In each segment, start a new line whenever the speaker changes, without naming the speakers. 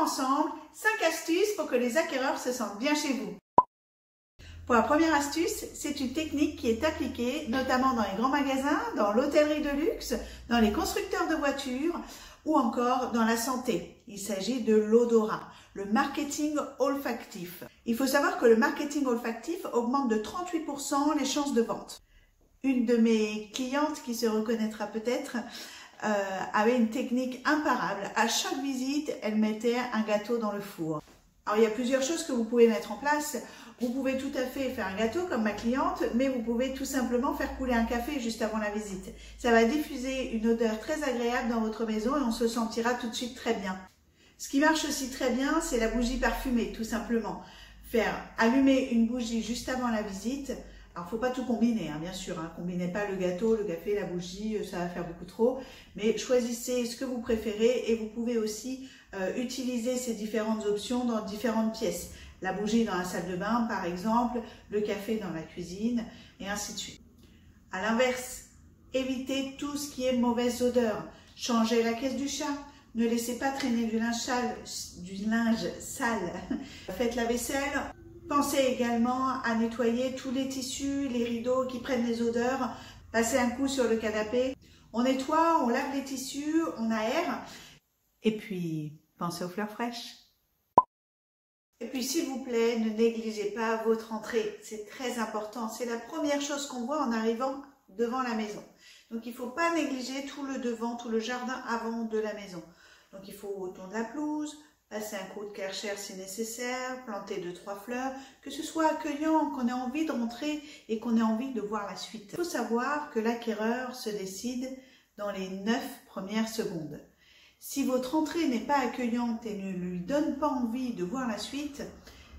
ensemble 5 astuces pour que les acquéreurs se sentent bien chez vous. Pour la première astuce, c'est une technique qui est appliquée notamment dans les grands magasins, dans l'hôtellerie de luxe, dans les constructeurs de voitures ou encore dans la santé. Il s'agit de l'odorat, le marketing olfactif. Il faut savoir que le marketing olfactif augmente de 38% les chances de vente. Une de mes clientes qui se reconnaîtra peut-être avait une technique imparable. À chaque visite, elle mettait un gâteau dans le four. Alors, il y a plusieurs choses que vous pouvez mettre en place. Vous pouvez tout à fait faire un gâteau comme ma cliente, mais vous pouvez tout simplement faire couler un café juste avant la visite. Ça va diffuser une odeur très agréable dans votre maison et on se sentira tout de suite très bien. Ce qui marche aussi très bien, c'est la bougie parfumée, tout simplement. Faire allumer une bougie juste avant la visite. Alors, il ne faut pas tout combiner, bien sûr. Combinez pas le gâteau, le café, la bougie, ça va faire beaucoup trop. Mais choisissez ce que vous préférez et vous pouvez aussi utiliser ces différentes options dans différentes pièces. La bougie dans la salle de bain, par exemple, le café dans la cuisine, et ainsi de suite. À l'inverse, évitez tout ce qui est mauvaise odeur. Changez la caisse du chat. Ne laissez pas traîner du linge sale. Faites la vaisselle. Pensez également à nettoyer tous les tissus, les rideaux qui prennent les odeurs. Passez un coup sur le canapé. On nettoie, on lave les tissus, on aère. Et puis, pensez aux fleurs fraîches. Et puis, s'il vous plaît, ne négligez pas votre entrée. C'est très important. C'est la première chose qu'on voit en arrivant devant la maison. Donc, il ne faut pas négliger tout le devant, tout le jardin avant de la maison. Donc, il faut tondre la pelouse, passer un coup de Karcher si nécessaire, planter 2-3 fleurs, que ce soit accueillant, qu'on ait envie de rentrer et qu'on ait envie de voir la suite. Il faut savoir que l'acquéreur se décide dans les 9 premières secondes. Si votre entrée n'est pas accueillante et ne lui donne pas envie de voir la suite,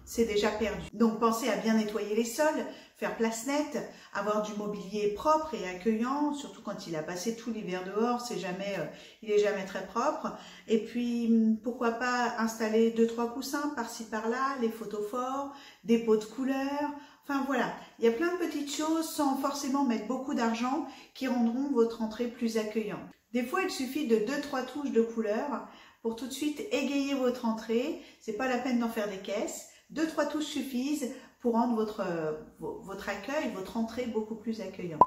c'est déjà perdu. Donc pensez à bien nettoyer les sols, faire place nette, avoir du mobilier propre et accueillant, surtout quand il a passé tout l'hiver dehors, il est jamais très propre. Et puis pourquoi pas installer 2-3 coussins par-ci par-là, les photophores, des pots de couleurs. Enfin voilà, il y a plein de petites choses sans forcément mettre beaucoup d'argent qui rendront votre entrée plus accueillante. Des fois, il suffit de 2-3 touches de couleur pour tout de suite égayer votre entrée. C'est pas la peine d'en faire des caisses. 2-3 touches suffisent pour rendre votre accueil, votre entrée beaucoup plus accueillante.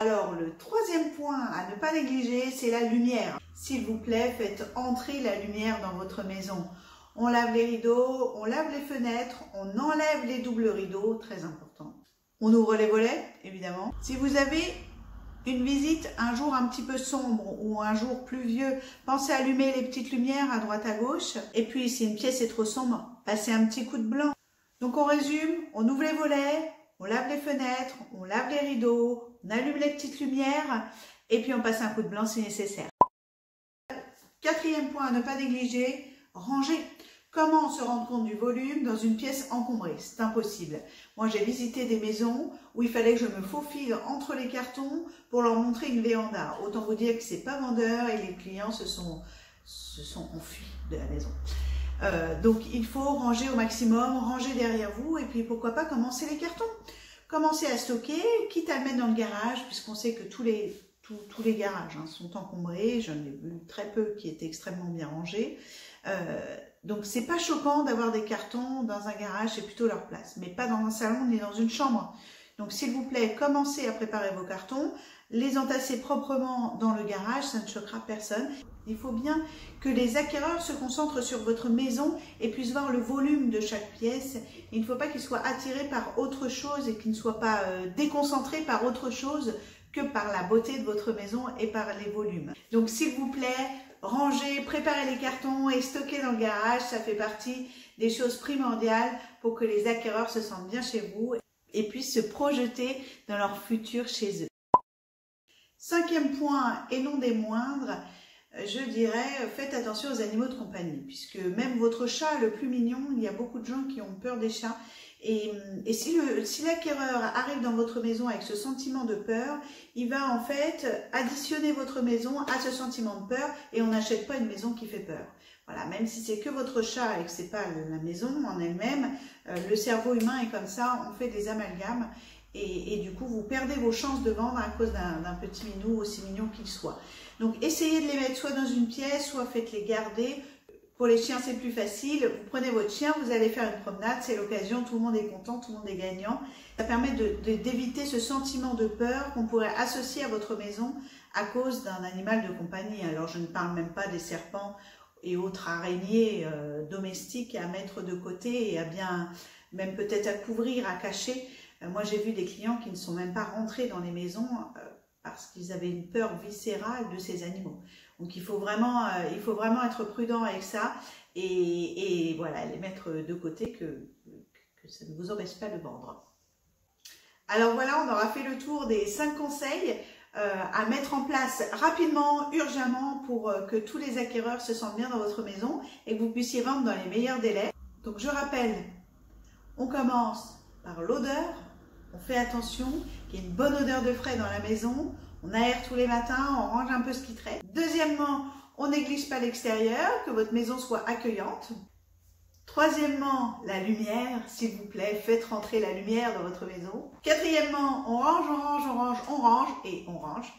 Alors, le troisième point à ne pas négliger, c'est la lumière. S'il vous plaît, faites entrer la lumière dans votre maison. On lave les rideaux, on lave les fenêtres, on enlève les doubles rideaux, très important. On ouvre les volets, évidemment. Si vous avez une visite un jour un petit peu sombre ou un jour pluvieux, pensez à allumer les petites lumières à droite à gauche. Et puis, si une pièce est trop sombre, passez un petit coup de blanc. Donc, on résume, on ouvre les volets, on lave les fenêtres, on lave les rideaux, on allume les petites lumières et puis on passe un coup de blanc si nécessaire. Quatrième point à ne pas négliger, ranger. Comment se rendre compte du volume dans une pièce encombrée? C'est impossible. Moi, j'ai visité des maisons où il fallait que je me faufile entre les cartons pour leur montrer une véranda. Autant vous dire que c'est pas vendeur et les clients se sont enfuis de la maison. Donc, il faut ranger au maximum, ranger derrière vous et puis pourquoi pas commencer les cartons. Commencer à stocker, quitte à le mettre dans le garage, puisqu'on sait que tous les garages sont encombrés. J'en ai vu très peu qui étaient extrêmement bien rangés. Donc, c'est pas choquant d'avoir des cartons dans un garage, c'est plutôt leur place, mais pas dans un salon ni dans une chambre. Donc, s'il vous plaît, commencez à préparer vos cartons, les entasser proprement dans le garage, ça ne choquera personne. Il faut bien que les acquéreurs se concentrent sur votre maison et puissent voir le volume de chaque pièce. Il ne faut pas qu'ils soient attirés par autre chose et qu'ils ne soient pas déconcentrés par autre chose que par la beauté de votre maison et par les volumes. Donc, s'il vous plaît, rangez, préparez les cartons et stockez dans le garage. Ça fait partie des choses primordiales pour que les acquéreurs se sentent bien chez vous et puissent se projeter dans leur futur chez eux. Cinquième point, et non des moindres, je dirais, faites attention aux animaux de compagnie, puisque même votre chat le plus mignon, il y a beaucoup de gens qui ont peur des chats. Et si l'acquéreur arrive dans votre maison avec ce sentiment de peur, il va en fait additionner votre maison à ce sentiment de peur et on n'achète pas une maison qui fait peur. Voilà, même si c'est que votre chat et que c'est pas la maison en elle-même, le cerveau humain est comme ça, on fait des amalgames. Et du coup, vous perdez vos chances de vendre à cause d'un petit minou, aussi mignon qu'il soit. Donc, essayez de les mettre soit dans une pièce, soit faites-les garder. Pour les chiens, c'est plus facile. Vous prenez votre chien, vous allez faire une promenade, c'est l'occasion, tout le monde est content, tout le monde est gagnant. Ça permet d'éviter ce sentiment de peur qu'on pourrait associer à votre maison à cause d'un animal de compagnie. Alors, je ne parle même pas des serpents et autres araignées domestiques à mettre de côté et à bien, même peut-être à couvrir, à cacher. Moi, j'ai vu des clients qui ne sont même pas rentrés dans les maisons parce qu'ils avaient une peur viscérale de ces animaux. Donc, il faut vraiment être prudent avec ça et voilà, les mettre de côté que ça ne vous empêche pas de vendre. Alors voilà, on aura fait le tour des 5 conseils à mettre en place rapidement, urgemment, pour que tous les acquéreurs se sentent bien dans votre maison et que vous puissiez vendre dans les meilleurs délais. Donc je rappelle, on commence par l'odeur, on fait attention qu'il y ait une bonne odeur de frais dans la maison, on aère tous les matins, on range un peu ce qui traîne. Deuxièmement, on néglige pas l'extérieur, que votre maison soit accueillante. Troisièmement, la lumière, s'il vous plaît, faites rentrer la lumière dans votre maison. Quatrièmement, on range, on range, on range, on range et on range.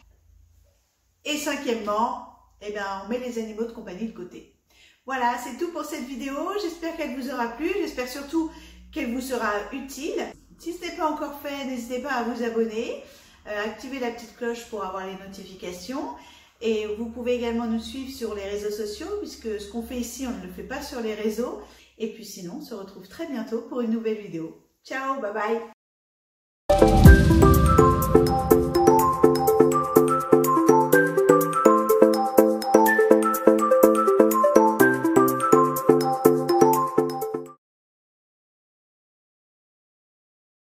Et cinquièmement, eh bien, on met les animaux de compagnie de côté. Voilà, c'est tout pour cette vidéo. J'espère qu'elle vous aura plu. J'espère surtout qu'elle vous sera utile. Si ce n'est pas encore fait, n'hésitez pas à vous abonner. Activez la petite cloche pour avoir les notifications. Et vous pouvez également nous suivre sur les réseaux sociaux, puisque ce qu'on fait ici, on ne le fait pas sur les réseaux. Et puis sinon, on se retrouve très bientôt pour une nouvelle vidéo. Ciao, bye bye!